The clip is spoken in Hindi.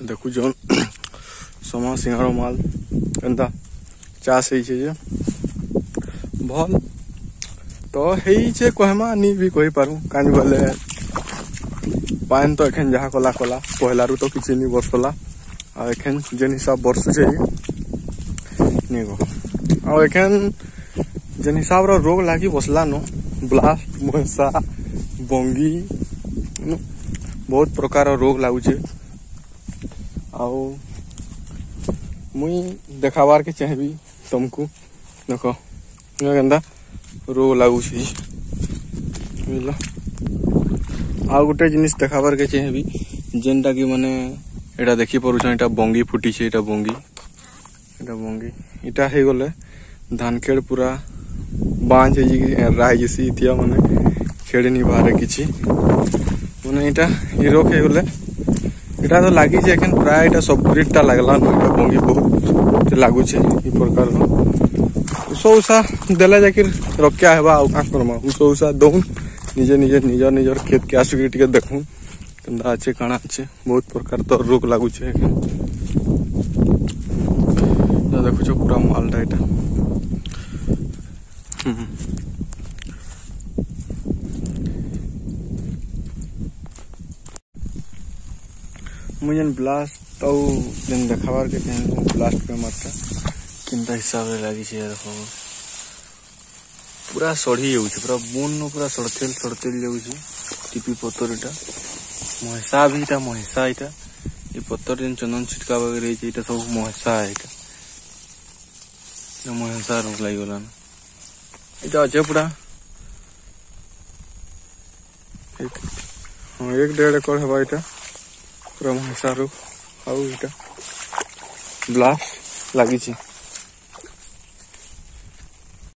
देखु जन समा सिंहार माल एंता चाष जे भल तो हे कहमा नी भी कही पारू कान बोले पान तो एखन जहाँ कला कला पहला तो किसी नहीं बरसला आ एखन जेन हिसाब बरसुचे नहीं गो आ एखन जेन हिसाब रो रोग लागी बसला नो ब्लास्ट मुहसा बंगी बहुत प्रकार रोग लागुचे आओ मुई देखाबार के चाहबी तुमको देखो केंदा रोग लागुची बुझल आ गोटे जिनिस देखाबार के चाहबी जेनटा कि माने एटा देखि परुछ एटा बंगी फुटी छे एटा बंगी इटा हे गले धान खेड़ पूरा बांझ राय जैसी इतिया माने खेड़ नहीं बाहर किछि माने इटा ही रोग हे गले इटा तो लागी जे एखन प्राय इटा सब ग्रिडटा लागला न इटा बंगी बहुत लागु छे ई प्रकार न उसा देला जाकिर रक्या हेबा आ का करमा उसा दउन निजे खेत के आसु के देखू केंदा अच्छे काना अच्छे बहुत प्रकार तो रोग लागु छे एखन देखु छो पूरा मालटा इटा मुझे ब्लास्ट और जन देखाबार के ब्लास्ट पे मात्रा किंता हिसाब रे लागी छे देखो पूरा सड़ी जाउछ पूरा बोन पूरा सड़तेल जाउछ टिपी पत्तरटा महसा भी इटा महसा इटा ये पत्तर जन चंदन छिटका वगैरह इटा सब महसा है इटा महसा रोग लागी गला इटा अच्छे पूरा 1.5 एकड़ हेबा इटा पूरा महसा रोग आउ इटा ब्लास्ट लागी छे।